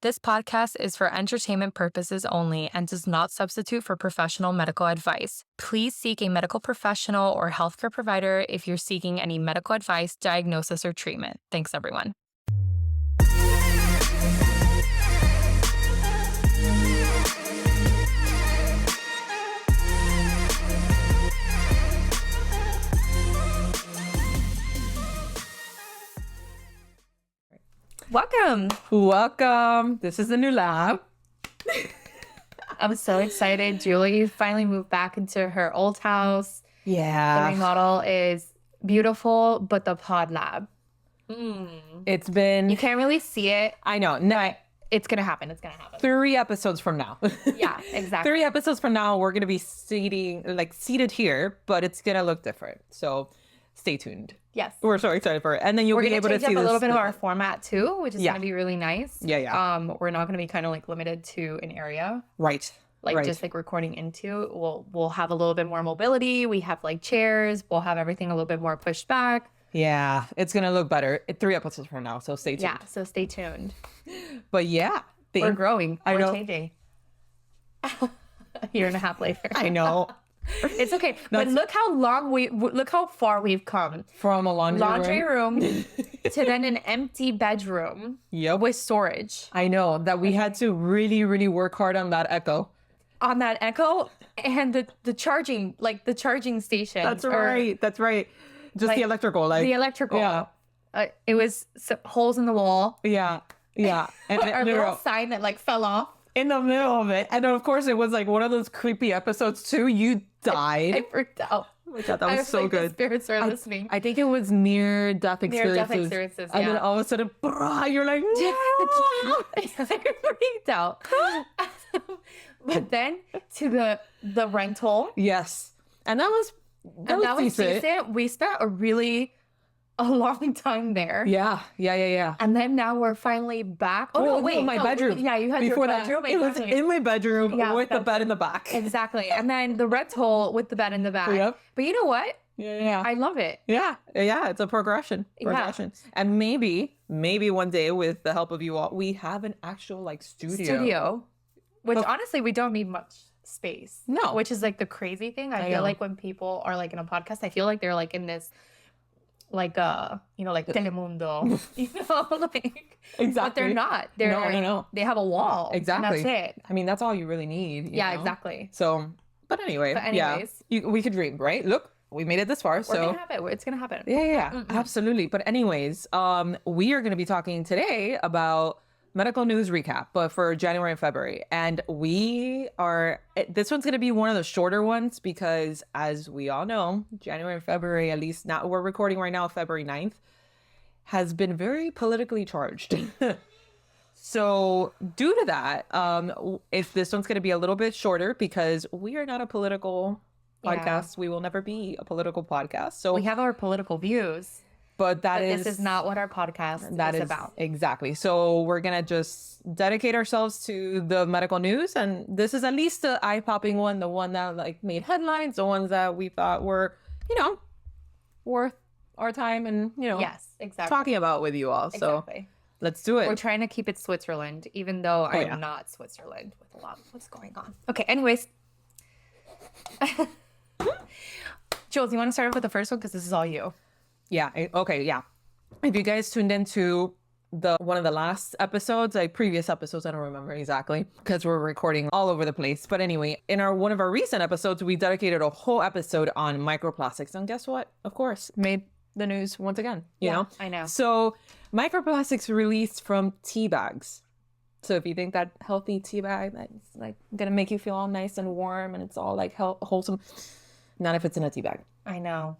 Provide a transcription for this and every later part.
This podcast is for entertainment purposes only and does not substitute for professional medical advice. Please seek a medical professional or healthcare provider if you're seeking any medical advice, diagnosis, or treatment. Thanks, everyone. Welcome. This is the new lab. I'm so excited. Julie finally moved back into her old house. Yeah. The remodel is beautiful, but the pod lab. It's been... You can't really see it. I know. No, it's going to happen. It's going to happen. 3 episodes from now. Yeah, exactly. 3 episodes from now, we're going to be seated here, but it's going to look different. So stay tuned. Yes. We're so excited for it. And then you'll be able to see a little bit of our format too, which is going to be really nice. Yeah. We're not going to be kind of like limited to an area. Right. Just like recording into. We'll have a little bit more mobility. We have like chairs. We'll have everything a little bit more pushed back. Yeah, it's going to look better 3 episodes from now. So stay tuned. Yeah, so stay tuned. But yeah. We're growing. We're changing. A year and a half later. I know. It's okay. But look how far we've come. From a laundry room to then an empty bedroom. Yep. With storage. I know that we had to really, really work hard on that Echo. And the charging, like the charging station. That's right. Just like, the electrical. The electrical. Yeah. It was holes in the wall. Yeah. And our little sign that like fell off. In the middle of it. And of course, it was like one of those creepy episodes too. You died. I freaked out. Oh my God, that was so good. The spirits are listening. I think it was near-death experiences. Yeah. And then all of a sudden, you're like, no! I freaked out. But then to the rental. Yes. And that was decent. We spent a long time there. Yeah. And then now we're finally back. My bedroom. Yeah, you had before your bedroom. That, it was in my bedroom with the bed in the back. Exactly. And then the rental with the bed in the back. Yep. But you know what? Yeah. I love it. Yeah. It's a progression. Yeah. And maybe one day with the help of you all, we have an actual like studio. Which honestly, we don't need much space. No. Which is like the crazy thing. I feel like when people are like in a podcast, I feel like they're like in this like like Telemundo, like exactly. But they're not. No. They have a wall. Exactly. And that's it. I mean, that's all you really need. You know? Exactly. So, but anyways, we could dream, right? Look, we made it this far. We're gonna have it. It's gonna happen. Yeah, absolutely. But anyways, we are gonna be talking today about medical news recap, but for January and February. And this one's going to be one of the shorter ones because as we all know, January and February, at least now we're recording right now, February 9th, has been very politically charged. So due to that, if this one's going to be a little bit shorter because we are not a political podcast. We will never be a political podcast. So we have our political views. But this is not what our podcast is about. Exactly. So we're going to just dedicate ourselves to the medical news. And this is at least the eye-popping one, the one that like made headlines, the ones that we thought were, worth our time and, yes, exactly. talking about with you all. So let's do it. We're trying to keep it Switzerland, even though I'm not Switzerland with a lot of what's going on. Okay, anyways. Jules, you want to start off with the first one? Because this is all you. Yeah. Okay. Yeah. If you guys tuned into one of the last episodes, like previous episodes, I don't remember exactly because we're recording all over the place. But anyway, in one of our recent episodes, we dedicated a whole episode on microplastics. And guess what? Of course, made the news once again. You know? I know. So microplastics released from Teabags. So if you think that healthy tea bag that's like gonna make you feel all nice and warm and it's all like wholesome, not if it's in a tea bag. I know.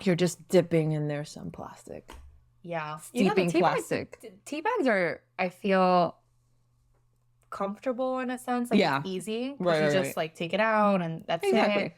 You're just dipping in there some plastic. Yeah. Steeping plastic. Tea bags are, I feel, comfortable in a sense. Like it's easy. Right, you just like take it out and that's it.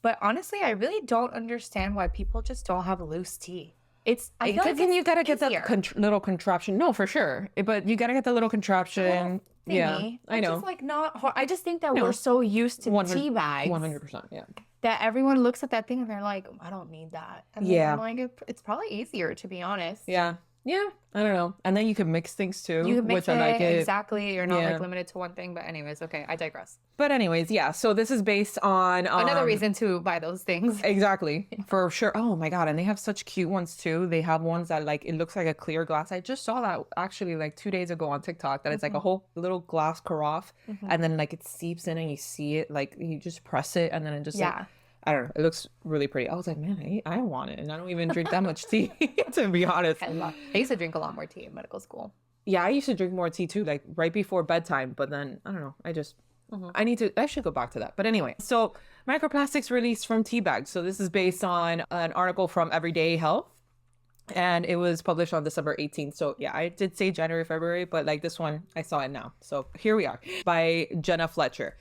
But honestly, I really don't understand why people just don't have loose tea. I feel like you gotta get that little contraption. No, for sure. But you gotta get the little contraption. Thingy. I know. It's just like not hard. I just think that we're so used to tea bags. 100%. Yeah. That everyone looks at that thing and they're like, I don't need that. And I'm like, it's probably easier to be honest. Yeah. Yeah, I don't know. And then you can mix things too, You can mix which I like it. exactly. You're not Yeah. like limited to one thing. But anyways, okay, I digress. But anyways, yeah. So this is based on Another reason to buy those things. exactly, for sure. Oh my God. And they have such cute ones too. They have ones that like it looks like a clear glass. I just saw that actually like 2 days ago on TikTok that it's like a whole little glass carafe and then like it seeps in and you see it like you just press it and then it just like, Yeah. I don't know. It looks really pretty. I was like, man, I want it. And I don't even drink that much tea, to be honest. I used to drink a lot more tea in medical school. Yeah, I used to drink more tea too, like right before bedtime. But then I don't know. I should go back to that. But anyway, so microplastics released from Teabags. So this is based on an article from Everyday Health. And it was published on December 18th. So yeah, I did say January, February, but like this one, I saw it now. So here we are by Jenna Fletcher.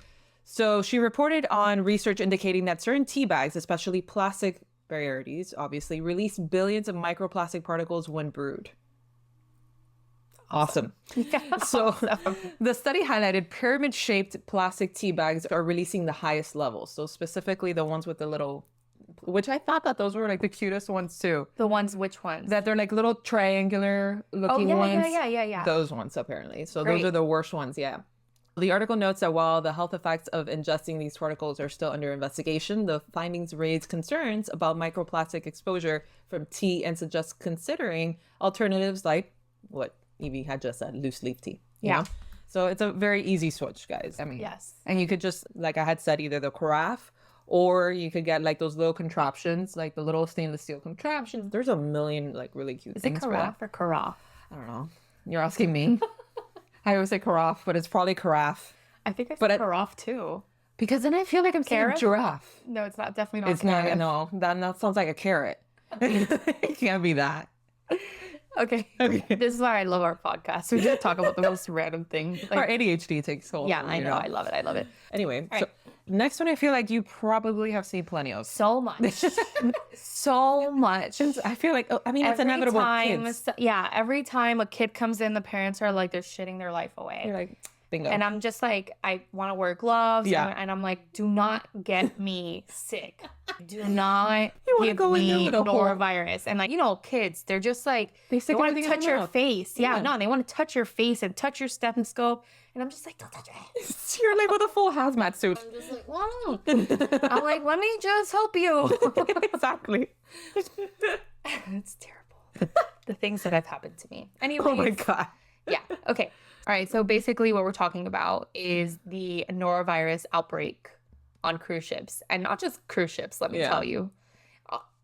So she reported on research indicating that certain tea bags, especially plastic varieties, obviously, release billions of microplastic particles when brewed. Awesome. So the study highlighted pyramid-shaped plastic tea bags are releasing the highest levels. So specifically the ones with the little, which I thought that those were like the cutest ones too. The ones, which ones? That they're like little triangular looking yeah, ones. yeah. Those ones apparently. So Great. those are the worst ones, yeah. The article notes that while the health effects of ingesting these particles are still under investigation, the findings raise concerns about microplastic exposure from tea and suggest considering alternatives like what Evie had just said, loose leaf tea. You Yeah. know? So it's a very easy switch, guys. I mean, Yes. And you could just, like I had said, either the carafe or you could get like those little contraptions, like the little stainless steel contraptions. There's a million like really cute Is it things for carafe that. or carafe? I don't know. You're asking me. I always say carafe, but it's probably carafe. I think I But said carafe too. Because then I feel like I'm saying Carrot? giraffe. No, it's not. Definitely not. It's not, carrot. no, that sounds like a carrot. It can't be that. Okay. Okay. This is why I love our podcast. We just talk about the most random things. Like, Our ADHD takes hold. yeah, I you know. I love it. I love it. Anyway, All so right. next one I feel like you probably have seen plenty of. So much. So much. I feel like, I mean, it's Every inevitable. time, Kids. every time a kid comes in, the parents are like, they're shitting their life away. You're like, bingo. And I'm just like, I want to wear gloves. Yeah. And I'm like, do not get me sick. Do not You wanna give go in there me with a whole- norovirus. And like, kids, they're just like, They they stick want to everything in touch their your mouth. face. Yeah, Yeah. no, they want to touch your face and touch your stethoscope. And I'm just like, don't touch it. You're like with a full hazmat suit. I'm just like, wow. I'm like, let me just help you. Exactly. It's terrible. The things that have happened to me. Anyways. Oh my God. Yeah. Okay. All right. So basically, what we're talking about is the norovirus outbreak on cruise ships, and not just cruise ships. Let me Yeah. tell you,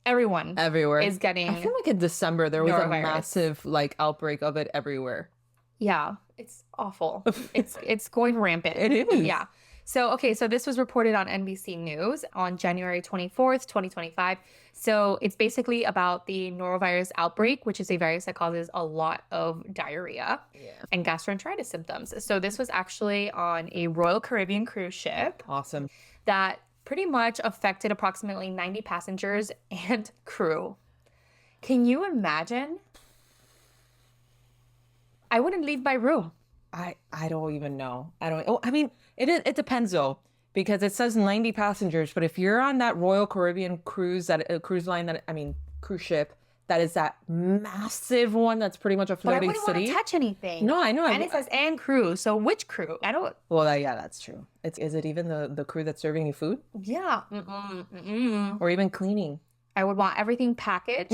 everyone Everywhere. is getting. I feel like in December there was a Norovirus. massive like outbreak of it everywhere. Yeah, it's awful. It's going rampant. It is. Yeah. So, okay, so this was reported on NBC News on January 24th, 2025. So it's basically about the norovirus outbreak, which is a virus that causes a lot of diarrhea and gastroenteritis symptoms. So this was actually on a Royal Caribbean cruise ship Awesome. that pretty much affected approximately 90 passengers and crew. Can you imagine? I wouldn't leave my room. I don't even know. I mean, it depends though, because it says 90 passengers, but if you're on that Royal Caribbean cruise, cruise ship, that is that massive one that's pretty much a But I floating wouldn't want city. to touch anything. No, I know. And it says and crew. So which crew? I don't. Well, yeah, that's true. Is it even the crew that's serving you food Yeah. Mm-mm. or even cleaning? I would want everything packaged.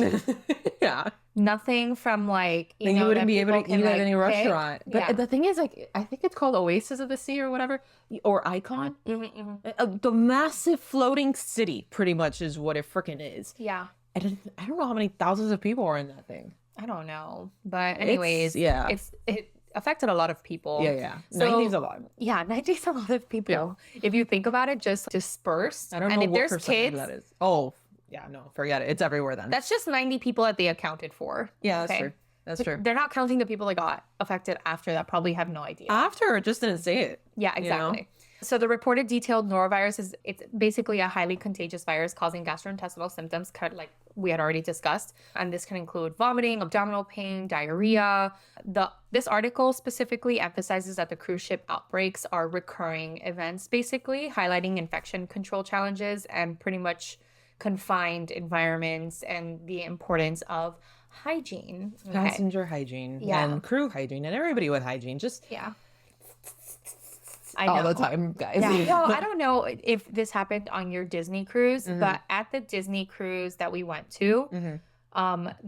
Yeah. Nothing from like Then you wouldn't that be able to people eat can, at like, any pick. restaurant. But Yeah. the thing is, like, I think it's called Oasis of the Sea or whatever, or Icon. Mm-hmm. The massive floating city, pretty much, is what it freaking is. Yeah. I don't know how many thousands of people are in that thing. I don't know. But anyways, yeah. it affected a lot of people. Yeah. So- 90's a lot. Yeah, 90 is a lot of people. If you think about it, just dispersed. I don't and know if what there's percentage kids, that is. Oh, yeah, no, forget it. It's everywhere then. that's just 90 people that they accounted for. Yeah, that's okay? true. That's true. They're not counting the people that got affected after that probably have no idea. After, it just didn't say it. Yeah, you know? exactly. So the reported detailed norovirus it's basically a highly contagious virus causing gastrointestinal symptoms, like we had already discussed. And this can include vomiting, abdominal pain, diarrhea. This article specifically emphasizes that the cruise ship outbreaks are recurring events, basically highlighting infection control challenges and pretty much confined environments and the importance of hygiene. Okay. Passenger hygiene Yeah. and crew hygiene and everybody with hygiene. Just Yeah. I all know. the time, guys. Yeah. Well, I don't know if this happened on your Disney cruise, but at the Disney cruise that we went to,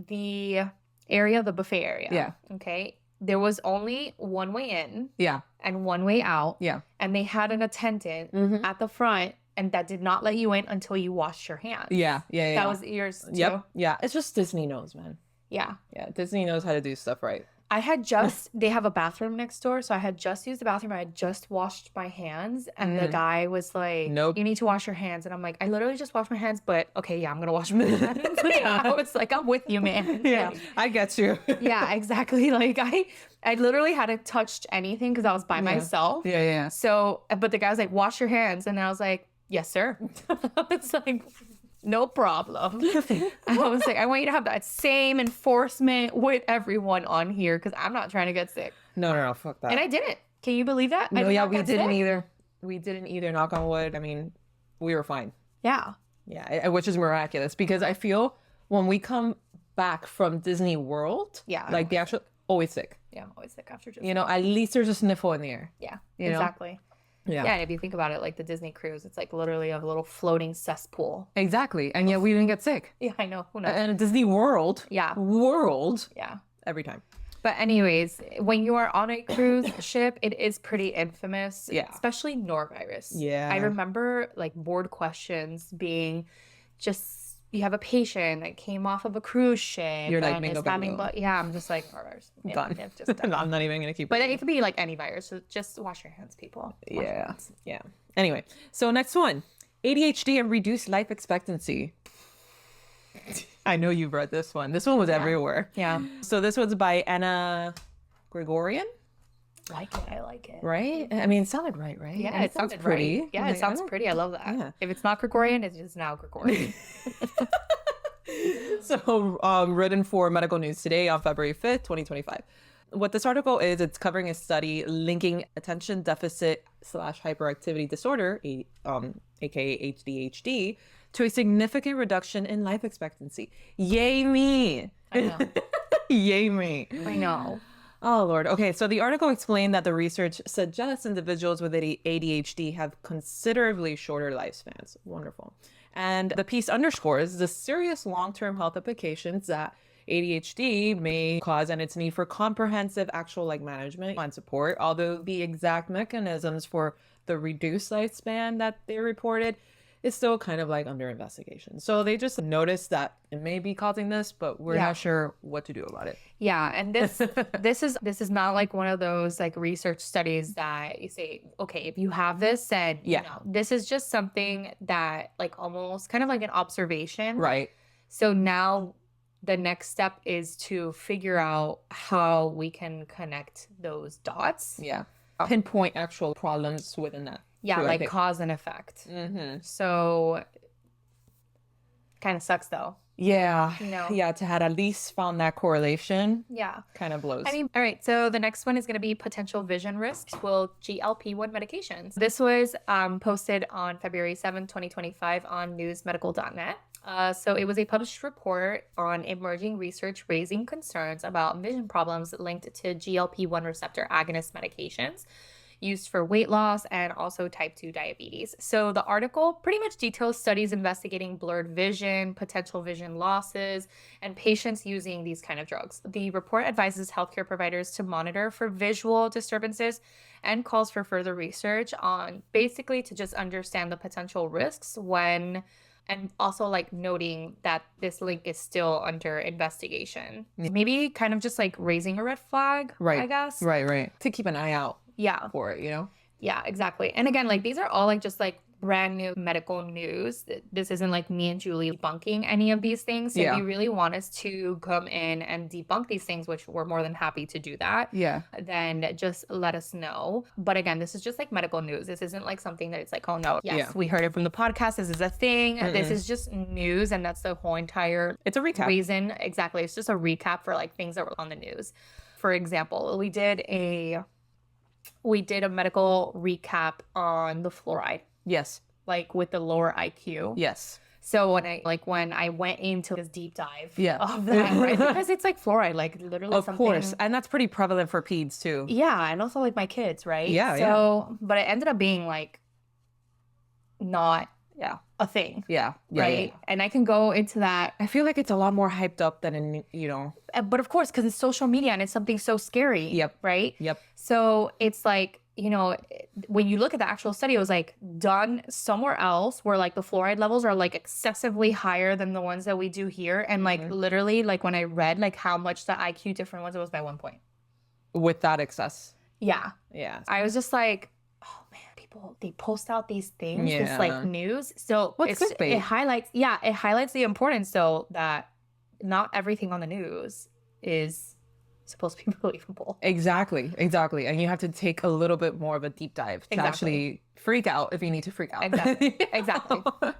the area, the buffet area. Yeah. Okay. There was only one way in Yeah. and one way out. Yeah. And they had an attendant at the front and that did not let you in until you washed your hands. Yeah. Yeah. That was yours too. Yep. Yeah. It's just Disney knows, man. Yeah. Yeah. Disney knows how to do stuff right. I had just, they have a bathroom next door. So I had just used the bathroom. I had just washed my hands. And the guy was like, Nope. You need to wash your hands. And I'm like, I literally just washed my hands, but okay, yeah, I'm going to wash my hands. I was like, I'm with you, man. Yeah. Like, I get you. yeah, exactly. Like I literally hadn't touched anything because I was by myself. Yeah. Yeah. So, but the guy was like, wash your hands. And I was like, yes, sir. It's like, no problem. I was like, I want you to have that same enforcement with everyone on here because I'm not trying to get sick. No. Fuck that. And I didn't. Can you believe that? I No, did yeah, not we get didn't sick. either. We didn't either. Knock on wood. I mean, we were fine. Yeah. Yeah, which is miraculous because I feel when we come back from Disney World, Yeah. like the actual always sick. Yeah, I'm always sick after just. You know, at least there's a sniffle in the air. Yeah, you know? exactly. Yeah. Yeah, and if you think about it, like the Disney cruise, it's like literally a little floating cesspool. Exactly. And yet we didn't get sick. Yeah, I know. Who knows? And Disney World. Yeah. Yeah. Every time. But anyways, when you are on a cruise ship, it is pretty infamous. Yeah. Especially Norovirus. Yeah. I remember like board questions being just you have a patient that came off of a cruise ship. You're like, and bingo, is having bingo. yeah, I'm just like norovirus. Yeah, Gone. yeah, just done. I'm not even going to keep But it could be like any virus. So just wash your hands, people. Wash your Yeah. hands. Yeah. Anyway, so next one, ADHD and reduced life expectancy. I know you've read this one. This one was everywhere. Yeah. So this one's by Anna Gregorian, Like it. I like it. right? I mean, it sounded right? Yeah, And it sounds pretty. Yeah, Like, it sounds I don't- pretty. I love that. Yeah. If it's not Gregorian, it is now Gregorian. So, written for Medical News Today on February 5th, 2025. What this article is, it's covering a study linking attention deficit / hyperactivity disorder, aka ADHD, to a significant reduction in life expectancy. Yay me! I know. Yay me! I know. Oh, Lord. Okay, so the article explained that the research suggests individuals with ADHD have considerably shorter lifespans. Wonderful. And the piece underscores the serious long-term health implications that ADHD may cause and its need for comprehensive actual management and support, although the exact mechanisms for the reduced lifespan that they reported is still kind of under investigation. So they just noticed that it may be causing this, but we're not sure what to do about it. Yeah, and this is not like one of those research studies that you say, okay, if you have this, then you know, this is just something that almost kind of like an observation. Right. So now the next step is to figure out how we can connect those dots. Yeah. Pinpoint actual problems within that. Yeah, too, cause and effect. Mm-hmm. So kind of sucks though. Yeah. You know? Yeah, to have at least found that correlation Yeah. kind of blows. I mean, all right. So the next one is going to be potential vision risks with GLP-1 medications. This was posted on February 7, 2025 on newsmedical.net. So it was a published report on emerging research raising concerns about vision problems linked to GLP-1 receptor agonist medications used for weight loss and also type 2 diabetes. So the article pretty much details studies investigating blurred vision, potential vision losses, and patients using these kind of drugs. The report advises healthcare providers to monitor for visual disturbances and calls for further research on basically to just understand the potential risks when and also noting that this link is still under investigation. Maybe kind of just raising a red flag, right. I guess. Right. To keep an eye out. Yeah. For it, you know? Yeah, exactly. And again, these are all just brand new medical news. This isn't me and Julie debunking any of these things. So if you really want us to come in and debunk these things, which we're more than happy to do that, then just let us know. But again, this is just medical news. This isn't something that it's oh no, yes, we heard it from the podcast. This is a thing. This is just news. And that's the whole entire It's a recap. reason. Exactly. It's just a recap for things that were on the news. For example, we did a medical recap on the fluoride. Yes. With the lower IQ. Yes. So when I went into this deep dive Yeah. of that, right? Because it's like fluoride, like literally Of something. course. And that's pretty prevalent for peds too. Yeah, and also like my kids, right? Yeah, So, but it ended up being like not Yeah. a thing, Yeah. Yeah. right? Yeah. And I can go into that, I feel like it's a lot more hyped up than but of course, because it's social media and it's something so scary, Yep. right? Yep. So it's like, when you look at the actual study, it was like done somewhere else where like the fluoride levels are like excessively higher than the ones that we do here. And like literally, like when I read like how much the IQ different was, it was by 1 point. with that excess. Yeah. Yeah. I was just like, oh man, people, they post out these things, this Yeah. like news. So What's clickbait? it highlights the importance though that not everything on the news is supposed to be believable. Exactly. And you have to take a little bit more of a deep dive to actually freak out if you need to freak out. Exactly. All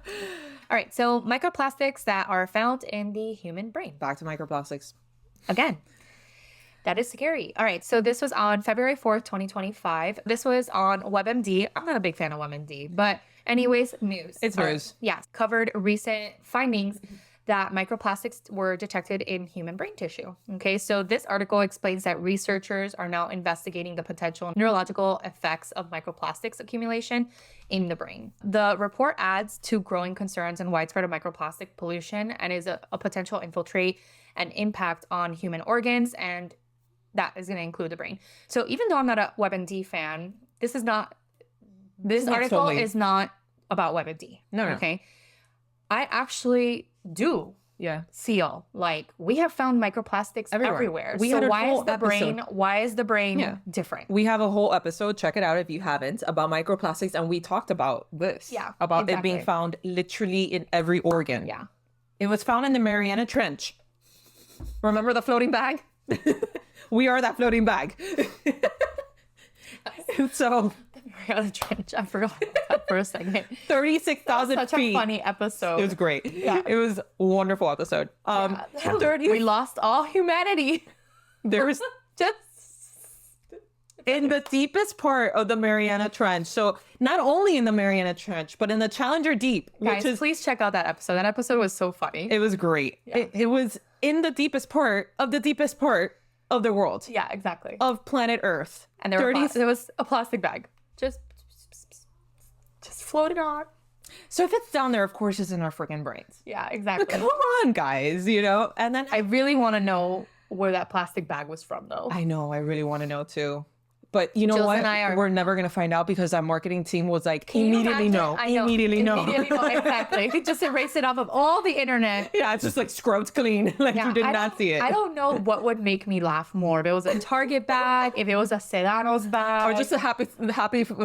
right. So microplastics that are found in the human brain. Back to microplastics. Again, that is scary. All right. So this was on February 4th, 2025. This was on WebMD. I'm not a big fan of WebMD, but anyways, news. It's news. Yeah. Covered recent findings that microplastics were detected in human brain tissue. Okay, so this article explains that researchers are now investigating the potential neurological effects of microplastics accumulation in the brain. The report adds to growing concerns and widespread of microplastic pollution and is a potential infiltrate and impact on human organs, and that is going to include the brain. So even though I'm not a WebMD fan, this article is not about WebMD. No. Okay. I actually do feel like we have found microplastics everywhere. So why is the brain different? We have a whole episode, check it out if you haven't, about microplastics, and we talked about this. Yeah, about it being found literally in every organ. Yeah. It was found in the Mariana Trench. Remember the floating bag? We are that floating bag. So Mariana Trench. I forgot that for a second. 36,000 feet. Such a funny episode. It was great. Yeah. It was a wonderful episode. We lost all humanity. There was Just in the deepest part of the Mariana Trench. So not only in the Mariana Trench, but in the Challenger Deep. guys, please check out that episode. That episode was so funny. It was great. Yeah. It was in the deepest part of the world. Yeah, exactly. Of planet Earth. And there was a plastic bag. Just floated on. So if it's down there, of course, it's in our freaking brains. Yeah, exactly. Come on, guys, And then I really want to know where that plastic bag was from, though. I know. I really want to know, too. But you know Jules what? and I We're never going to find out because our marketing team was like, immediately no. Immediately no. Exactly. Just erase it off of all the internet. Yeah, it's just like scrubbed clean. Like you did not see it. I don't know what would make me laugh more. If it was a Target bag, if it was a Sedano's bag. Or just a happy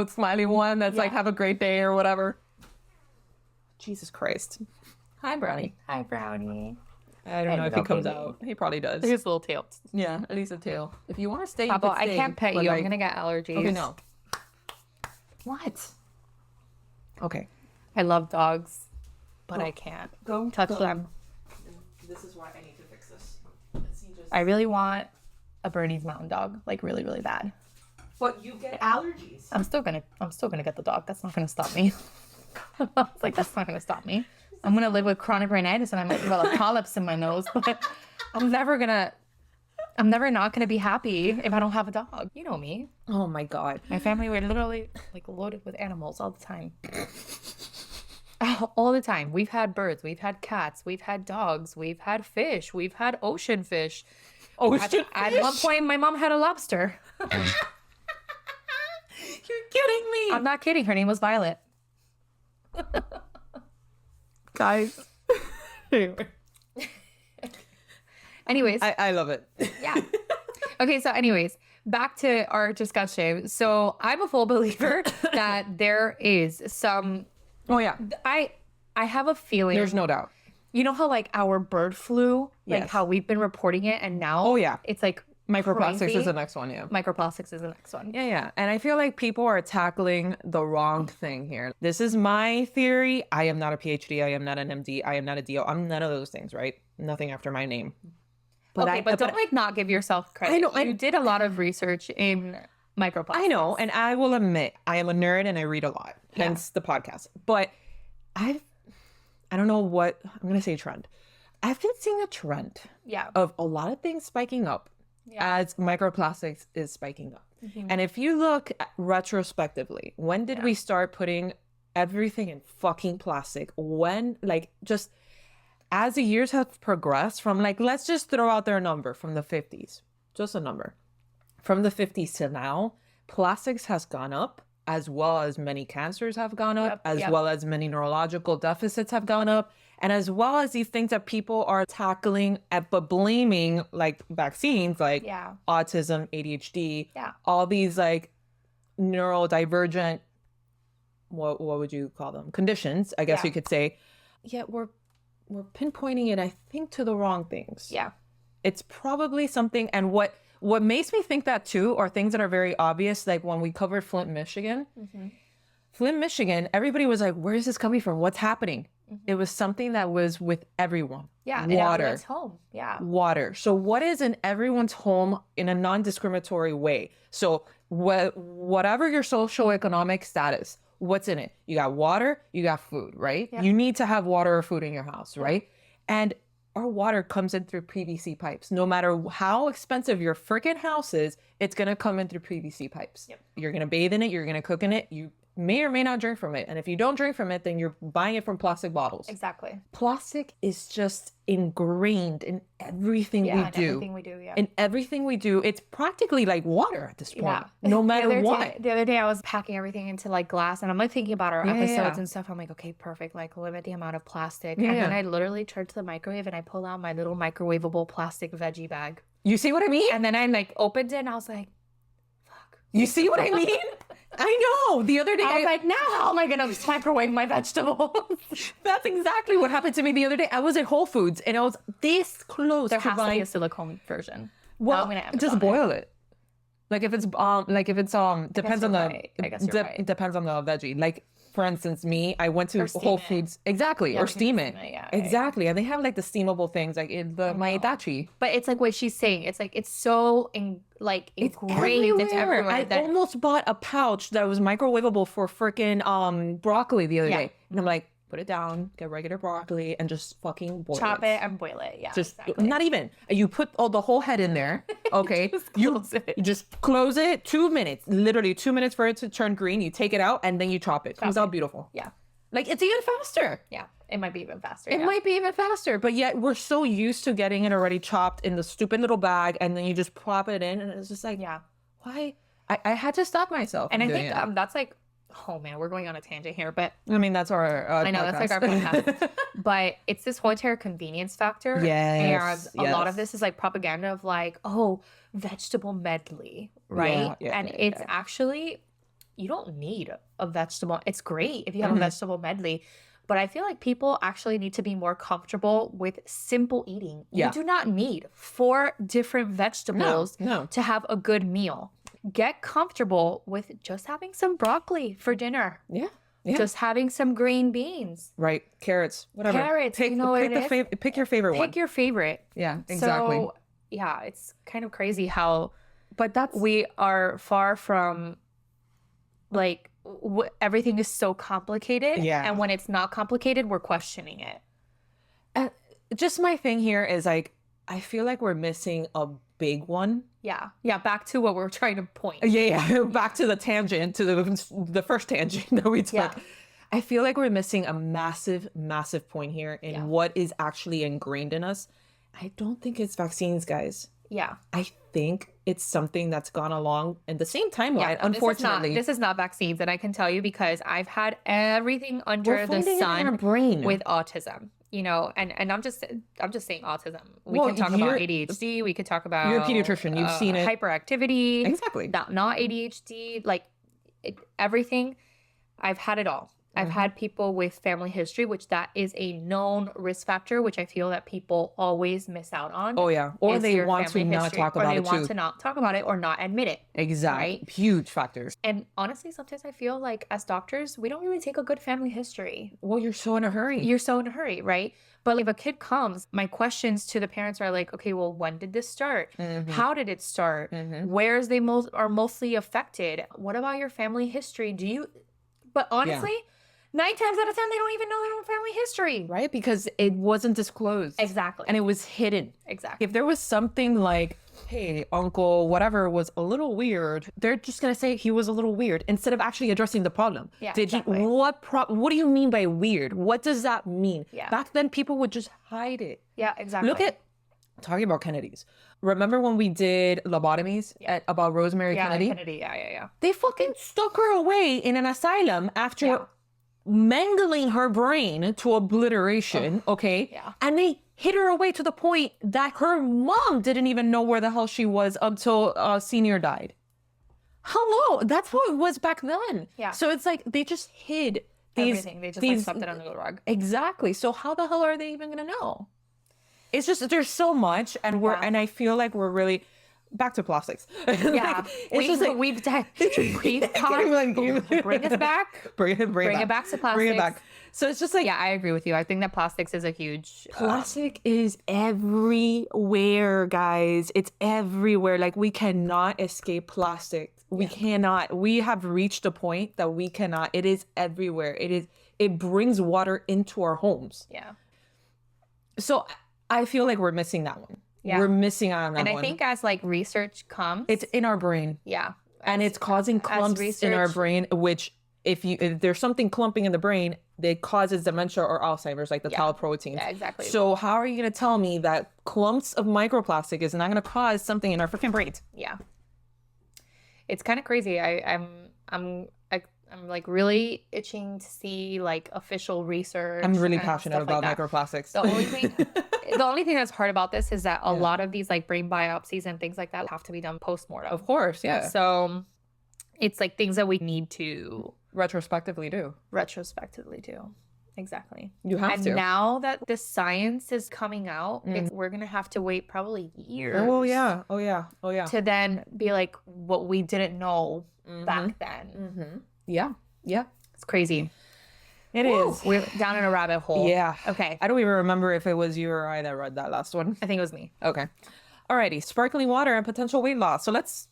smiley one that's like, have a great day or whatever. Jesus Christ. Hi, Brownie. Hi, Brownie. I don't know if he comes out. He probably does. His little tail. Yeah, at least a tail. If you want to stay, Papa, I can't pet you. I'm going to get allergies. Okay, no. What? Okay. I love dogs, but I can't touch them. This is why I need to fix this. I really want a Bernese Mountain Dog, like really, really bad. But you get allergies. I'm still gonna get the dog. That's not gonna stop me. It's like that's not gonna stop me. I'm gonna live with chronic rhinitis and I might develop polyps in my nose, but I'm never not gonna be happy if I don't have a dog. You know me. Oh my God. My family were literally like loaded with animals all the time. All the time. We've had birds, we've had cats, we've had dogs, we've had fish, we've had ocean fish. At one point, my mom had a lobster. You're kidding me. I'm not kidding. Her name was Violet. Guys. Anyways. I love it. Yeah. Okay, so anyways, back to our discussion. So I'm a full believer that there is some... Oh, yeah. I have a feeling... There's no doubt. You know how like our bird flu, like how we've been reporting it and now it's like microplastics crazy. is the next one, yeah. Microplastics is the next one. Yeah. And I feel like people are tackling the wrong thing here. This is my theory. I am not a PhD. I am not an MD. I am not a DO. I'm none of those things, right? Nothing after my name. But don't like not give yourself credit. I know. You did a lot of research in microplastics. I know. And I will admit, I am a nerd and I read a lot. Hence the podcast. But I don't know what I'm going to say trend. I've been seeing a trend Yeah. of a lot of things spiking up Yeah. as microplastics is spiking up. Mhm. And if you look retrospectively, when did we start putting everything in fucking plastic? When, like, just as the years have progressed from, like, let's just throw out their number from the 50s, just a number. From the 50s to now, plastics has gone up, as well as many cancers have gone up, as well as many neurological deficits have gone up, and as well as these things that people are tackling but blaming, like vaccines, like autism, ADHD, all these like neurodivergent, what would you call them? Conditions, I guess you could say. Yet we're pinpointing it, I think, to the wrong things. Yeah. It's probably something, and what makes me think that too are things that are very obvious, like when we covered Flint, Michigan. Flint, Michigan, everybody was like, where is this coming from? What's happening? It was something that was with everyone. Yeah, water. in everyone's home. Yeah. Water. So what is in everyone's home in a non-discriminatory way? So whatever your socioeconomic status, what's in it? You got water, you got food, right? You need to have water or food in your house, right? And our water comes in through PVC pipes. No matter how expensive your freaking house is, it's going to come in through PVC pipes. You're going to bathe in it. You're going to cook in it. You may or may not drink from it. And if you don't drink from it, then you're buying it from plastic bottles. Exactly. Plastic is just ingrained in everything we do. Everything we do, In everything we do. It's practically like water at this point. Yeah. No matter what. The other day I was packing everything into like glass, and I'm like thinking about our episodes and stuff. I'm like, okay, perfect. Like limit the amount of plastic. And then I literally turned to the microwave and I pulled out my little microwavable plastic veggie bag. You see what I mean? And then I like opened it and I was like, fuck. You see what I mean? I know. The other day, I was like, now how am I going to microwave my vegetables? That's exactly what happened to me the other day. I was at Whole Foods and I was this close there to has to buying. be a silicone version. Well, just boil it. Like if it's depends on the I guess you're right. It depends on the veggie. Like for instance, I went to Whole Foods or steam it. Exactly. And they have like the steamable things like in the Maitachi. But it's like what she's saying. It's like it's so ingrained. It's everywhere. I almost bought a pouch that was microwavable for freaking broccoli the other day. And I'm like, put it down, get regular broccoli, and just fucking boil Chop it and boil it. Yeah. Just not even. You put the whole head in there. Okay. You just close it. 2 minutes. Literally 2 minutes for it to turn green. You take it out and then you chop it. Comes out beautiful. Yeah. Like it's even faster. Yeah. It might be even faster. It might be even faster. But yet we're so used to getting it already chopped in the stupid little bag and then you just plop it in and it's just like, why? I had to stop myself. And I think that's like, oh man, we're going on a tangent here, but I mean that's our I know that's like our podcast. But it's this whole entire convenience factor. Yes. And a lot of this is like propaganda of like, oh, vegetable medley, right? It's actually, you don't need a vegetable. It's great if you have a vegetable medley. But I feel like people actually need to be more comfortable with simple eating. You do not need 4 different vegetables to have a good meal. Get comfortable with just having some broccoli for dinner. Yeah. Just having some green beans. Right. Carrots. Whatever. Carrots. Pick your favorite one. Pick your favorite. Yeah, exactly. So, yeah, it's kind of crazy how we are far from like everything is so complicated. Yeah. And when it's not complicated, we're questioning it. And just my thing here is like, I feel like we're missing a big one. Yeah. Back to what we're trying to point. Yeah. Back to the tangent, to the first tangent that we took. Yeah. I feel like we're missing a massive, massive point here in what is actually ingrained in us. I don't think it's vaccines, guys. Yeah. I think it's something that's gone along in the same timeline, unfortunately. This is not vaccines, and I can tell you because I've had everything under the sun with autism. You know, and I'm just saying autism. We can talk about ADHD. We could talk about you're a pediatrician. You've seen it. Hyperactivity. Exactly. Not ADHD. Like everything. I've had it all. I've had people with family history, which that is a known risk factor, which I feel that people always miss out on. Oh yeah, or they want to not talk about it too. Or they want to not talk about it or not admit it. Exactly. Right? Huge factors. And honestly, sometimes I feel like as doctors, we don't really take a good family history. Well, you're so in a hurry, right? But if a kid comes, my questions to the parents are like, okay, well, when did this start? How did it start? Where's they are mostly affected? What about your family history? But honestly, 9 times out of 10, they don't even know their own family history. Right? Because it wasn't disclosed. Exactly. And it was hidden. Exactly. If there was something like, hey, uncle, whatever was a little weird, they're just going to say he was a little weird instead of actually addressing the problem. Yeah, Did exactly. you, what do you mean by weird? What does that mean? Yeah. Back then, people would just hide it. Yeah, exactly. Look at, talking about Kennedys. Remember when we did lobotomies about Rosemary Kennedy? Yeah. They fucking stuck her away in an asylum after Yeah. mangling her brain to obliteration, okay? Yeah. And they hid her away to the point that her mom didn't even know where the hell she was until Senior died. Hello, that's what it was back then. Yeah. So it's like they just hid Everything. They just like swept it under the rug. Exactly. So how the hell are they even gonna know? It's just there's so much, and and I feel like we're really back to plastics. Yeah, we've talked. Bring us back. Bring it back to plastics. Bring it back. So it's just like Yeah, I agree with you. I think that plastics is a huge. plastic is everywhere, guys. It's everywhere. Like we cannot escape plastic. We cannot. We have reached a point that we cannot. It is everywhere. It brings water into our homes. Yeah. So I feel like we're missing that one. Yeah. We're missing out on that And one. I think as like research comes, it's in our brain. yeah, And it's causing clumps in our research- brain, which if there's something clumping in the brain, that causes dementia or Alzheimer's, like the tau proteins. Yeah, exactly. So how are you going to tell me that clumps of microplastic is not going to cause something in our freaking brains? Yeah. It's kind of crazy. I'm like really itching to see like official research. I'm really and passionate stuff like about that. microplastics. The only thing that's hard about this is that a lot of these like brain biopsies and things like that have to be done post-mortem. Of course, yeah. So it's like things that we need to Retrospectively do. retrospectively do. Exactly. You have And to. now that the science is coming out, we're going to have to wait probably years. Oh yeah. Oh yeah. Oh yeah. To then be like what we didn't know back then. Mm-hmm. Yeah. Yeah. It's crazy. It is. We're down in a rabbit hole. Yeah. Okay. I don't even remember if it was you or I that read that last one. I think it was me. Okay. Alrighty. Sparkling water and potential weight loss. So let's,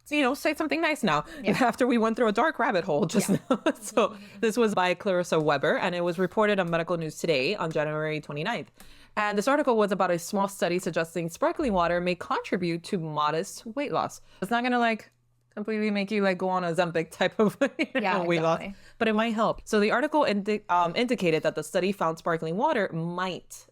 say something nice now. After we went through a dark rabbit hole just now. So this was by Clarissa Weber, and it was reported on Medical News Today on January 29th. And this article was about a small study suggesting sparkling water may contribute to modest weight loss. It's not going to like completely make you like go on a Ozempic type of weight loss, but it might help. So the article indicated that the study found sparkling water might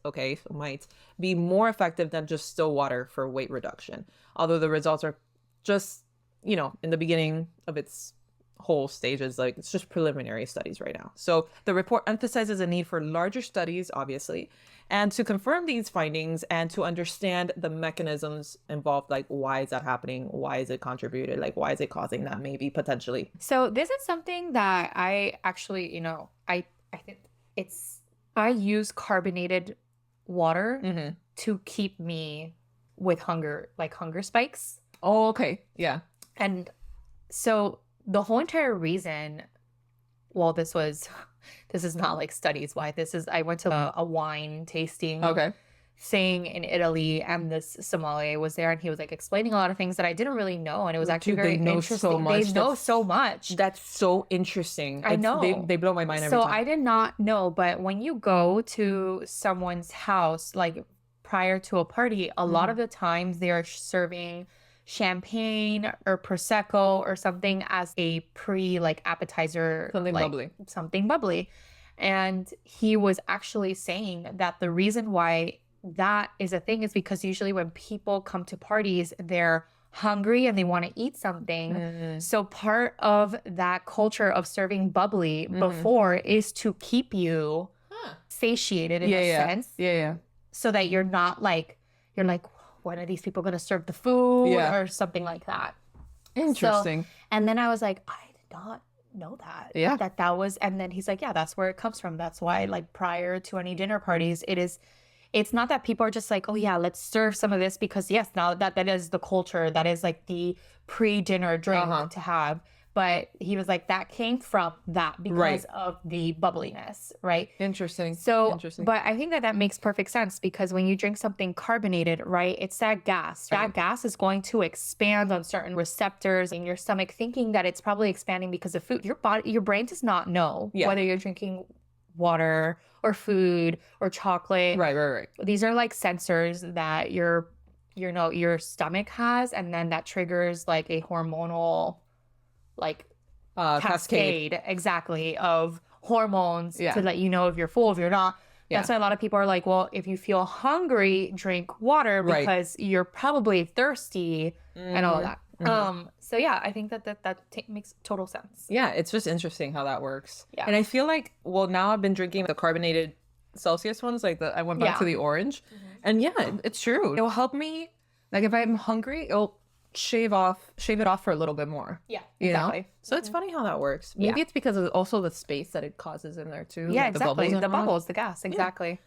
be more effective than just still water for weight reduction. Although the results are just, in the beginning of its whole stages, like it's just preliminary studies right now. So the report emphasizes a need for larger studies, obviously, and to confirm these findings and to understand the mechanisms involved, like why is that happening? Why is it contributed? Like why is it causing that maybe potentially? So this is something that I actually, I think I use carbonated water to keep me with hunger spikes. Oh, okay. Yeah. And so the whole entire reason, well, this is not like studies why I went to a wine tasting thing in Italy, and this sommelier was there, and he was like explaining a lot of things that I didn't really know, and it was actually very interesting. So much. They know so much. That's so interesting. I know. They blow my mind every time. So I did not know, but when you go to someone's house, like prior to a party, a lot of the times they are serving champagne or prosecco or something as a appetizer, something bubbly. And he was actually saying that the reason why that is a thing is because usually when people come to parties, they're hungry and they want to eat something. So part of that culture of serving bubbly before is to keep you satiated in a sense. Yeah. So that you're not like, when are these people going to serve the food or something like that? Interesting. So, and then I was like, I did not know that. Yeah. That was, and then he's like, yeah, that's where it comes from. That's why like prior to any dinner parties, it's not that people are just like, oh yeah, let's serve some of this because yes, now that is the culture. That is like the pre-dinner drink to have. but he was like, that came from that because Right. of the bubbliness, right? Interesting. So, Interesting. but I think that that makes perfect sense because when you drink something carbonated, right, it's that gas. Right. That gas is going to expand on certain receptors in your stomach, thinking that it's probably expanding because of food. Your brain does not know Yeah. whether you're drinking water or food or chocolate. Right. These are like sensors that your stomach has, and then that triggers like a hormonal like Cascade. exactly of hormones Yeah. to let you know if you're full, if you're not. That's why a lot of people are like, well, if you feel hungry, drink water Right. because you're probably thirsty and all of that. So yeah, I think that makes total sense. Yeah, it's just interesting how that works. Yeah. And I feel like, well, now I've been drinking the carbonated Celsius ones, like I went back to the orange. And yeah, it's true. It'll help me, like if I'm hungry, it'll shave it off for a little bit more. Yeah, You exactly. know? So it's funny how that works. Maybe it's because of also the space that it causes in there too. Yeah, like exactly. and The whatnot. bubbles, the gas, exactly.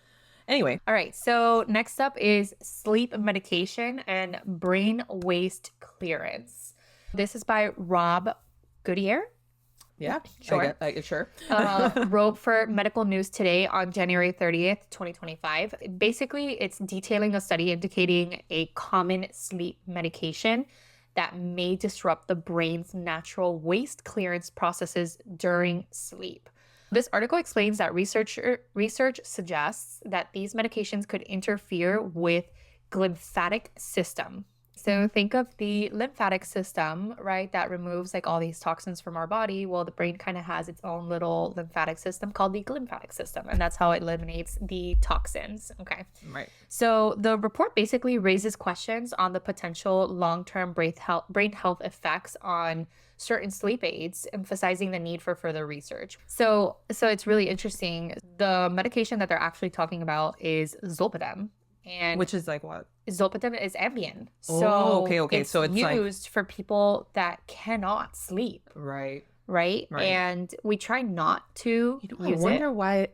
Anyway, All right, so next up is sleep medication and brain waste clearance. This is by Rob Goodyear. yeah, Sure. Sure. Wrote for Medical News Today on January 30th, 2025. Basically, it's detailing a study indicating a common sleep medication that may disrupt the brain's natural waste clearance processes during sleep. This article explains that research suggests that these medications could interfere with lymphatic system. So think of the lymphatic system, right? That removes like all these toxins from our body. Well, the brain kind of has its own little lymphatic system called the lymphatic system, and that's how it eliminates the toxins. Okay. Right. So the report basically raises questions on the potential long-term brain health effects on certain sleep aids, emphasizing the need for further research. So it's really interesting. The medication that they're actually talking about is zolpidem. And Which is like what? zolpidem is Ambien. Oh, So okay. So it's like- used for people that cannot sleep, Right. right? Right. And we try not to I use wonder it. why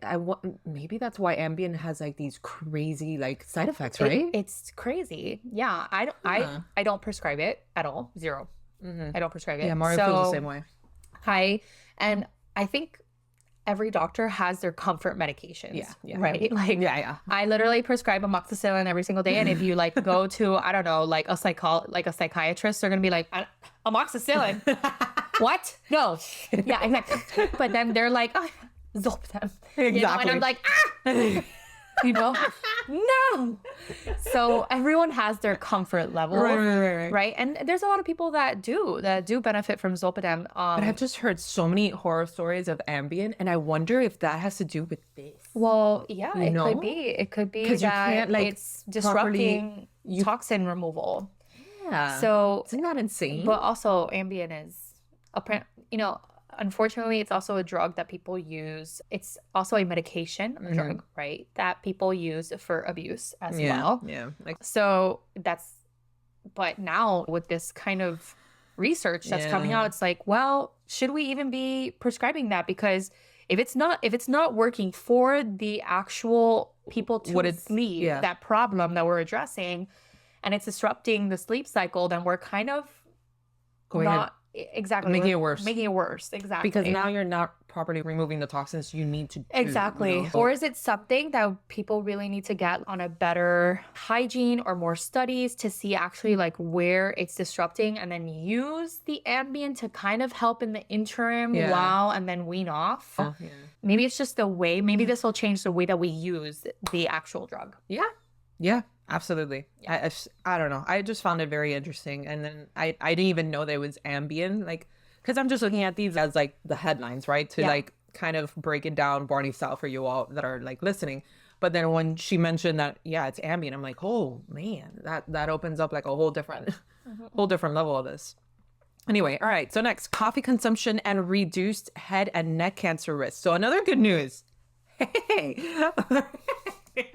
maybe that's why Ambien has like these crazy like side effects, right? It's crazy. Yeah, I don't prescribe it at all. Zero. I don't prescribe it. Yeah, Mario so, feels the same way. I think every doctor has their comfort medications. Yeah. Right. Like Yeah. I literally prescribe amoxicillin every single day, and if you like go to I don't know like a psychiatrist, they're gonna be like amoxicillin. What? No. Yeah, exactly. But then they're like, oh, zolpidem. Exactly. You know? And I'm like, you know, no. So everyone has their comfort level, right? And there's a lot of people that do benefit from zolpidem. But I've just heard so many horror stories of Ambien, and I wonder if that has to do with this. Well, yeah, You know? It could be 'Cause you that can't, like, it's disrupting properly- toxin removal. Yeah. So, isn't that insane? but also Ambien is, unfortunately, it's also a drug that people use. It's also a medication, a drug, right? That people use for abuse as well. Yeah. Like So but now with this kind of research that's coming Yeah. out, it's like, well, should we even be prescribing that? Because if it's not working for the actual people to sleep, that problem that we're addressing, and it's disrupting the sleep cycle, then we're kind of Going not exactly making we're it worse. Making it worse, exactly. because now you're not properly removing the toxins you need to do, Exactly. you know? Or is it something that people really need to get on a better hygiene or more studies to see actually like where it's disrupting, and then use the Ambien to kind of help in the interim while and then wean off? Yeah. Maybe it's just the way, maybe this will change the way that we use the actual drug. Yeah, absolutely. I don't know. I just found it very interesting. And then I didn't even know there was Ambien, like, because I'm just looking at these as like the headlines, right? To like kind of break it down Barney style for you all that are like listening. But then when she mentioned that, it's Ambien, I'm like, oh man, that opens up like a whole different level of this. Anyway, all right. So next, coffee consumption and reduced head and neck cancer risk. So another good news. Hey.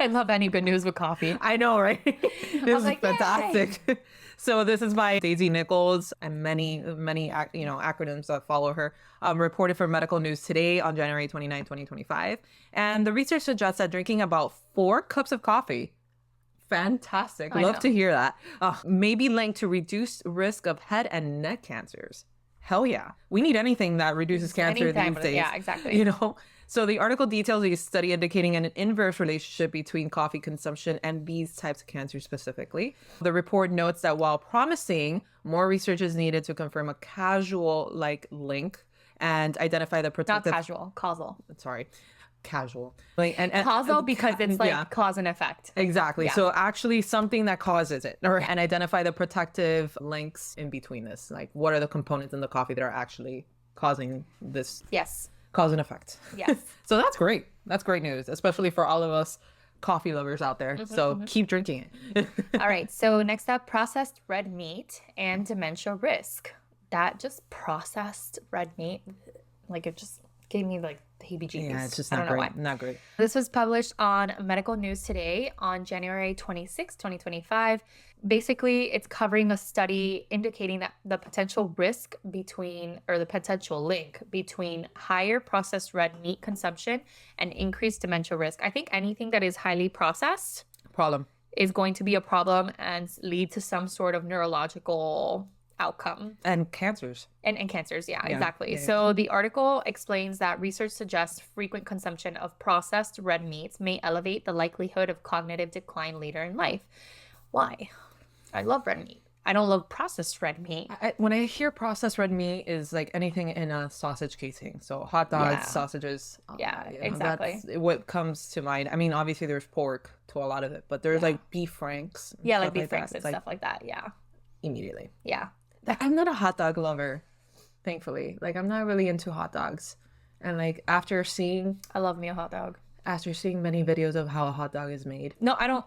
I love any good news with coffee. I know, right? This is like, fantastic. So this is by Daisy Nichols and many acronyms that follow her. Reported for Medical News Today on January 29, 2025. And the research suggests that drinking about 4 cups of coffee, fantastic. Love to hear that. May be linked to reduced risk of head and neck cancers. hell yeah. We need anything that reduces cancer Anytime. these days. Yeah, exactly. You know? So the article details a study indicating an inverse relationship between coffee consumption and these types of cancer specifically. The report notes that while promising, more research is needed to confirm a causal link and identify the Not protective. casual, causal. Sorry, causal. And Causal because it's like cause and effect. Exactly. Yeah. So actually something that causes it, and identify the protective links in between this. Like what are the components in the coffee that are actually causing this Yes. cause and effect? Yes. So that's great. That's great news, especially for all of us coffee lovers out there. So keep drinking it. All right. So next up, processed red meat and dementia risk. That just processed red meat, like it just gave me like the heebie-jeebies. Yeah, it's just I not don't know great. why. Not great. This was published on Medical News Today on January 26, 2025. Basically, it's covering a study indicating that the potential risk between, or the potential link between higher processed red meat consumption and increased dementia risk. I think anything that is highly processed Problem. is going to be a problem and lead to some sort of neurological outcome. And cancers. And cancers, yeah, exactly. Yeah. So the article explains that research suggests frequent consumption of processed red meats may elevate the likelihood of cognitive decline later in life. Why? I love red meat. I don't love processed red meat. When I hear processed red meat is like anything in a sausage casing. So hot dogs, Yeah. sausages. Yeah, you know, exactly. That's what comes to mind. I mean, obviously there's pork to a lot of it, but there's like beef franks. and Yeah, like stuff beef franks that. and It's, stuff like that. Yeah. Immediately. Yeah. I'm not a hot dog lover, thankfully. Like I'm not really into hot dogs. And like after seeing I love me a hot dog. many videos of how a hot dog is made. No, I don't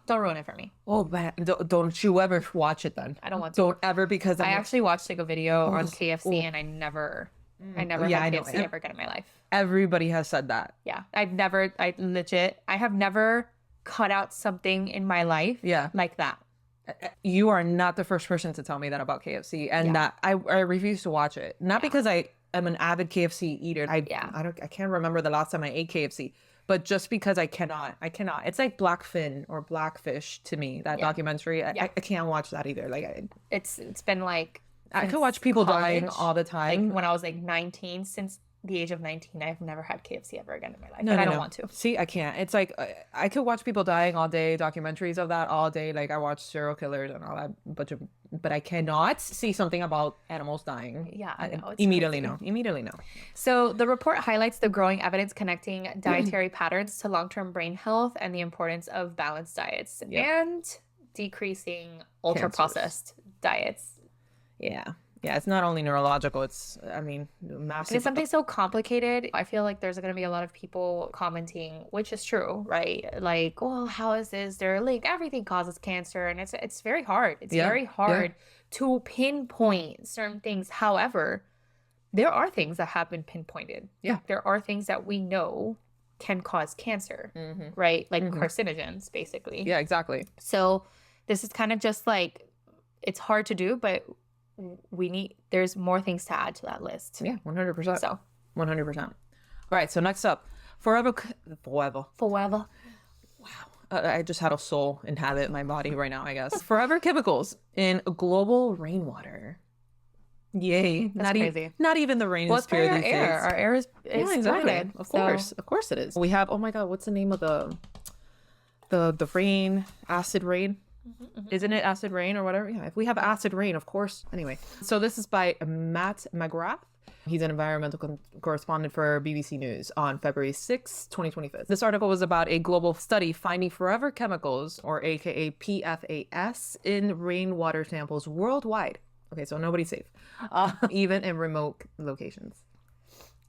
ruin it for me. Oh man, don't you ever watch it then. I don't want to. Don't ever because I actually watched like a video on KFC oh. and I never Yeah, had I know. KFC ever again in my life. everybody has said that. Yeah. I have never cut out something in my life Yeah. like that. You are not the first person to tell me that about KFC, and that I refuse to watch it. Not because I am an avid KFC eater. I can't remember the last time I ate KFC, but just because I cannot. It's like Blackfin or Blackfish to me. That documentary, I can't watch that either. Like It's been like I could watch people dying college, all the time. like when I was like 19. Since the age of 19, I've never had KFC ever again in my life, and I don't want to. See, I can't. It's like I could watch people dying all day, documentaries of that all day. Like I watch serial killers and all that, but I cannot see something about animals dying. Yeah, I know. It's Immediately crazy. no. Immediately no. So the report highlights the growing evidence connecting dietary patterns to long-term brain health and the importance of balanced diets and decreasing ultra-processed diets. Yeah. Yeah, it's not only neurological, it's, I mean, And massive. it's something so complicated. I feel like there's going to be a lot of people commenting, which is true, right? Like, well, how is this? There a link? Everything causes cancer. And it's very hard. It's very hard to pinpoint certain things. However, there are things that have been pinpointed. Yeah. There are things that we know can cause cancer, right? Like carcinogens, basically. Yeah, exactly. So this is kind of just like, it's hard to do, but there's more things to add to that list. Yeah, 100%. So 100%. All right, so next up, forever. I just had a soul inhabit my body right now, I guess. Forever chemicals in global rainwater. Yay. That's crazy. Not even the rain Well, is it's probably pure our these air. days. Our air is Yeah, exactly. polluted, Of so- course. Of course it is. We have, oh my God, what's the name of the rain? Acid rain? Isn't it acid rain or whatever? Yeah, if we have acid rain, of course. Anyway, so this is by Matt McGrath. He's an environmental correspondent for BBC News on February 6, 2025. This article was about a global study finding forever chemicals, or aka PFAS, in rainwater samples worldwide. Okay, so nobody's safe, even in remote locations.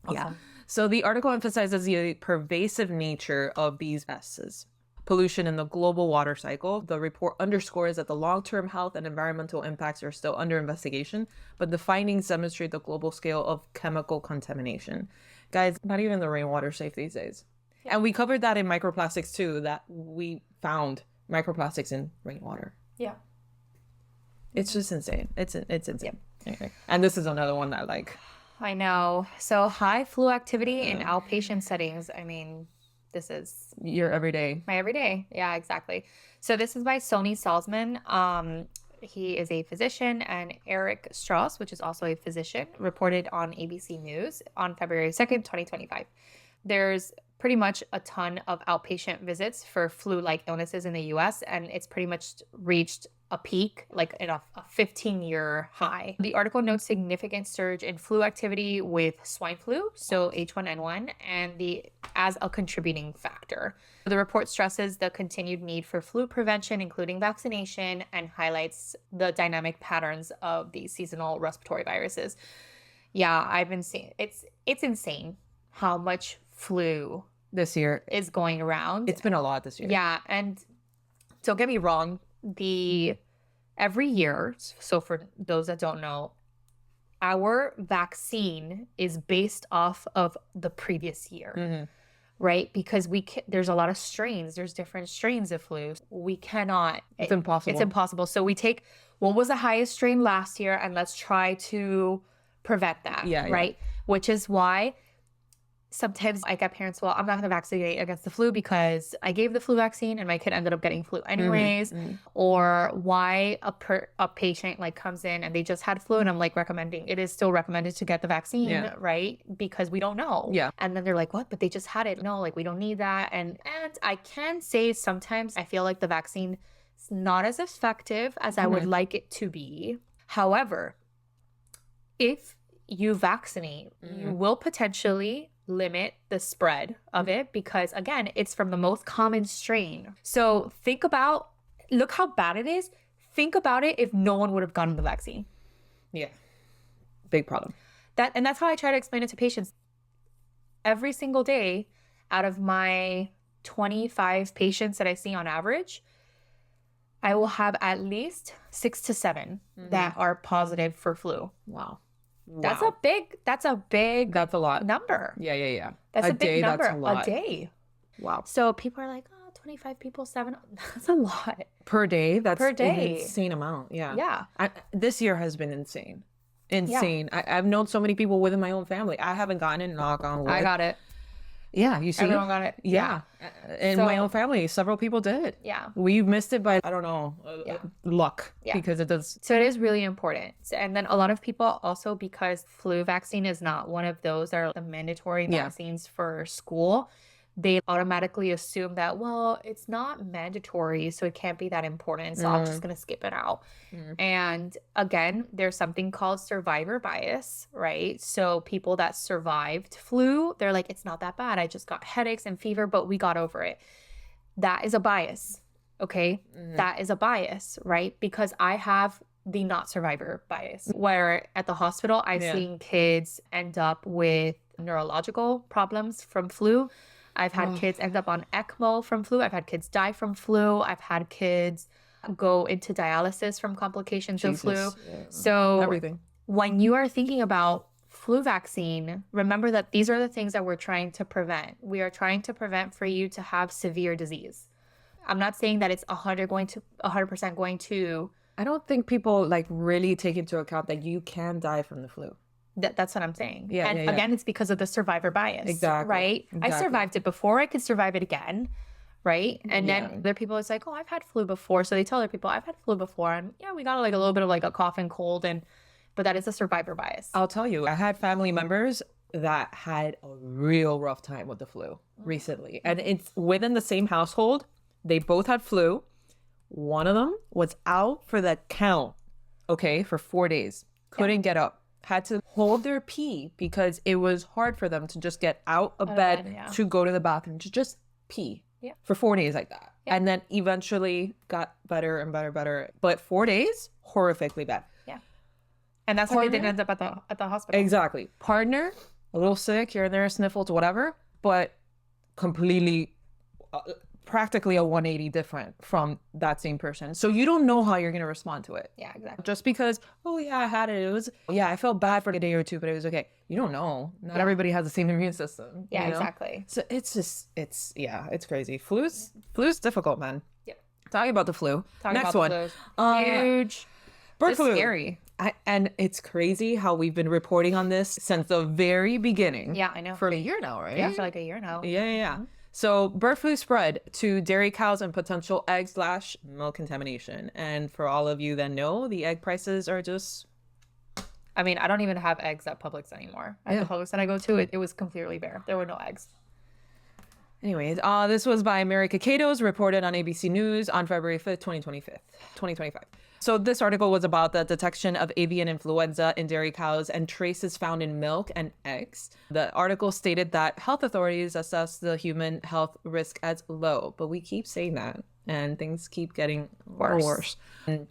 Awesome. Yeah. So the article emphasizes the pervasive nature of these pests. Pollution in the global water cycle. The report underscores that the long-term health and environmental impacts are still under investigation, but the findings demonstrate the global scale of chemical contamination. Guys, not even the rainwater safe these days. Yeah. And we covered that in microplastics too, that we found microplastics in rainwater. Yeah. It's just insane. It's insane. Anyway. And this is another one that I know. So high flu activity in outpatient settings. I mean, this is your everyday. my everyday. Yeah, exactly. So this is by Sony Salzman. He is a physician, and Eric Strauss, which is also a physician, reported on ABC News on February 2nd, 2025. There's pretty much a ton of outpatient visits for flu-like illnesses in the US, and it's pretty much reached a peak, like in a 15-year high. The article notes significant surge in flu activity with swine flu, so H1N1, and as a contributing factor. The report stresses the continued need for flu prevention, including vaccination, and highlights the dynamic patterns of these seasonal respiratory viruses. Yeah, I've been seeing it's insane how much flu this year is going around. It's been a lot this year. Yeah, and don't get me wrong, every year, so for those that don't know, our vaccine is based off of the previous year, right? Because there's a lot of strains. There's different strains of flu. We cannot. It's impossible. It's impossible. So we take what was the highest strain last year, and let's try to prevent that, right? Which is why sometimes I get parents, well, I'm not going to vaccinate against the flu because I gave the flu vaccine and my kid ended up getting flu anyways. Or why a patient like comes in and they just had flu and I'm like recommending, it is still recommended to get the vaccine, right? Because we don't know. And then they're like, what? But they just had it. No, like we don't need that. And I can say sometimes I feel like the vaccine is not as effective as I would like it to be. However, if you vaccinate, you will potentially limit the spread of it because, again, it's from the most common strain. So look how bad it is. Think about it if no one would have gotten the vaccine. Yeah. Big problem. That's how I try to explain it to patients. Every single day, out of my 25 patients that I see on average, I will have at least 6 to 7 that are positive for flu. Wow. That's a big That's a lot. number. Yeah. That's a big number. That's a lot. A day. Wow. So people are like, 25 people, 7. That's a lot. Per day? That's per day. An insane amount. Yeah. Yeah. This year has been insane. Yeah. I've known so many people within my own family. I haven't gotten it, knock on wood. I got it. Yeah, you see? Everyone got it. Yeah. In my own family, several people did. Yeah. We missed it by, I don't know, luck. Yeah. Because it does. So it is really important. And then a lot of people also, because flu vaccine is not one of those that are the mandatory vaccines for school, they automatically assume that, well, it's not mandatory, so it can't be that important. So I'm just going to skip it out. And again, there's something called survivor bias, right? So people that survived flu, they're like, it's not that bad. I just got headaches and fever, but we got over it. That is a bias, okay? That is a bias, right? Because I have the not survivor bias, where at the hospital, I've seen kids end up with neurological problems from flu. I've had kids end up on ECMO from flu. I've had kids die from flu. I've had kids go into dialysis from complications of flu. Yeah. So everything. When you are thinking about flu vaccine, remember that these are the things that we're trying to prevent. We are trying to prevent for you to have severe disease. I'm not saying that it's 100% going to. I don't think people like really take into account that you can die from the flu. That's what I'm saying. Yeah, Again, it's because of the survivor bias. Exactly. Right? Exactly. I survived it before. I could survive it again. Right? And then there are people, it's like, oh, I've had flu before. So they tell other people, I've had flu before. And yeah, we got like a little bit of like a cough and cold. But that is a survivor bias. I'll tell you, I had family members that had a real rough time with the flu recently. And it's within the same household. They both had flu. One of them was out for the count, for 4 days. Couldn't get up. Had to hold their pee because it was hard for them to just get out of bed to go to the bathroom, to just pee for 4 days like that. And then eventually got better and better. But 4 days, horrifically bad. Yeah. And that's why they didn't end up at the hospital. Exactly. Partner, a little sick here and there, sniffles, whatever, but completely, practically a 180 different from that same person. So you don't know how you're going to respond to it. Yeah, exactly. Just because, I had it. It was, I felt bad for a day or two, but it was okay. You don't know. Not everybody has the same immune system. Yeah, you know? exactly. So it's crazy. Flu's difficult, man. Yep. Talking about the flu. Next one. Huge. Bird flu. Scary. And it's crazy how we've been reporting on this since the very beginning. Yeah, I know. For a year now, right? Yeah, for like a year now. Yeah. So bird flu spread to dairy cows and potential egg/milk contamination. And for all of you that know, the egg prices are just... I mean, I don't even have eggs at Publix anymore. At the Publix that I go to, it was completely bare. There were no eggs. Anyways, this was by Mary Kaketos, reported on ABC News on February 5th, 2025. So this article was about the detection of avian influenza in dairy cows and traces found in milk and eggs. The article stated that health authorities assess the human health risk as low, but we keep saying that, and things keep getting worse. And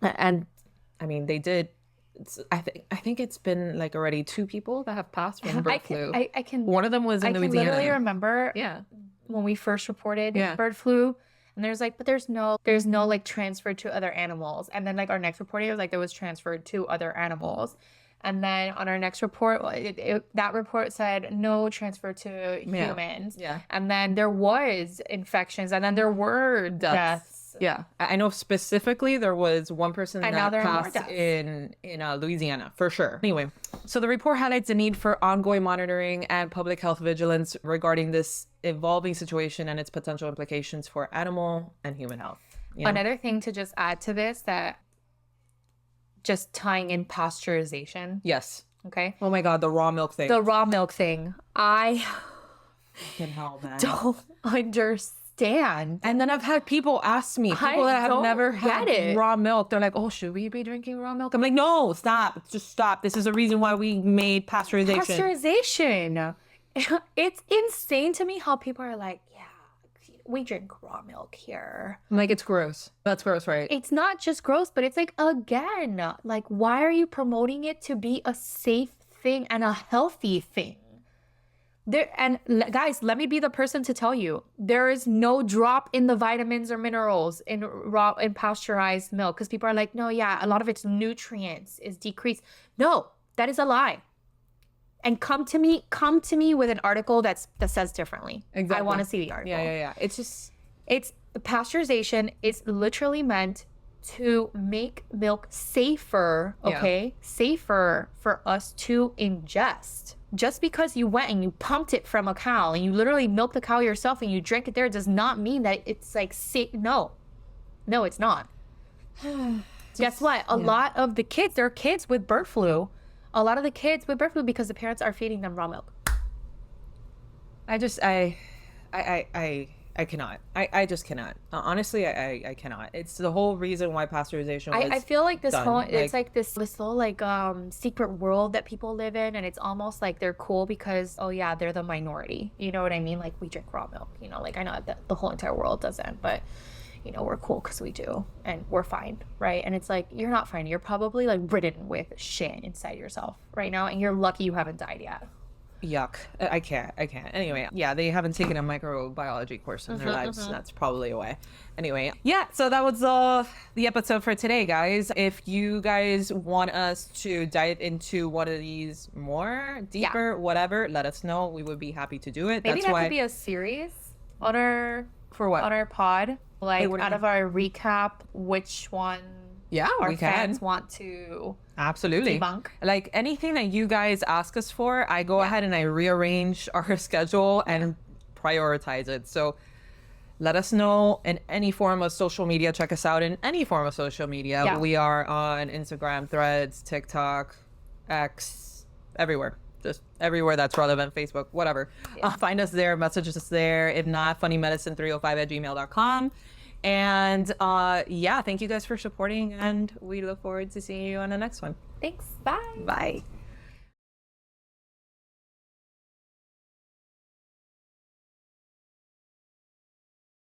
I mean, they did. I think it's been like already 2 people that have passed from bird flu. I can. One of them was in Louisiana. I can literally remember. When we first reported bird flu, and there's like, but there's no like transfer to other animals. And then like our next report, it was like there was transferred to other animals. And then on our next report, that report said no transfer to humans. Yeah. And then there was infections, and then there were deaths. Yeah, I know specifically there was one person that passed in Louisiana for sure. Anyway, so the report highlights the need for ongoing monitoring and public health vigilance regarding this evolving situation and its potential implications for animal and human health. You know? Another thing to just add to this, that just tying in pasteurization. Yes. Okay. Oh my God, the raw milk thing. I fucking hell, man. Don't understand. And then I've had people ask me, people that have never had raw milk, they're like, oh, should we be drinking raw milk? I'm like, no, stop. Just stop. This is the reason why we made pasteurization. It's insane to me how people are like, yeah, we drink raw milk here. I'm like, it's gross. That's gross, right? It's not just gross, but it's like, again, like, why are you promoting it to be a safe thing and a healthy thing? And guys, let me be the person to tell you, there is no drop in the vitamins or minerals in pasteurized milk, because people are like, no, yeah, a lot of its nutrients is decreased. No, that is a lie. And come to me with an article that says differently. Exactly. I want to see the article. Yeah. It's pasteurization is literally meant to make milk safer, okay? Safer for us to ingest. Just because you went and you pumped it from a cow and you literally milked the cow yourself and you drank it there does not mean that it's like safe. No, it's not. Guess what? A lot of the kids, there are kids with bird flu. A lot of the kids with bird flu because the parents are feeding them raw milk. I cannot. I just cannot. Honestly, I cannot. It's the whole reason why pasteurization was I feel like this done. whole, it's like this whole like secret world that people live in, and it's almost like they're cool because, oh yeah, they're the minority. You know what I mean? Like, we drink raw milk. You know, like, I know that the whole entire world doesn't, but you know, we're cool because we do, and we're fine, right? And it's like, you're not fine. You're probably like ridden with shit inside yourself right now, and you're lucky you haven't died yet. Yuck. I can't. Anyway, yeah, they haven't taken a microbiology course in their lives. That's probably a way. Anyway, yeah, so that was the episode for today, guys. If you guys want us to dive into one of these more, deeper, whatever, let us know. We would be happy to do it. Maybe that could be a series on our... For what? On our pod. Like, out of our recap, which one... Yeah, our fans want to debunk. Like, anything that you guys ask us for, I go ahead and I rearrange our schedule and prioritize it. So let us know in any form of social media. Check us out in any form of social media. Yeah. We are on Instagram, Threads, TikTok, X, everywhere. Just everywhere that's relevant, Facebook, whatever. Yeah. Find us there, message us there. If not, funnymedicine305@gmail.com. And yeah, thank you guys for supporting, and we look forward to seeing you on the next one. Thanks. Bye. Bye.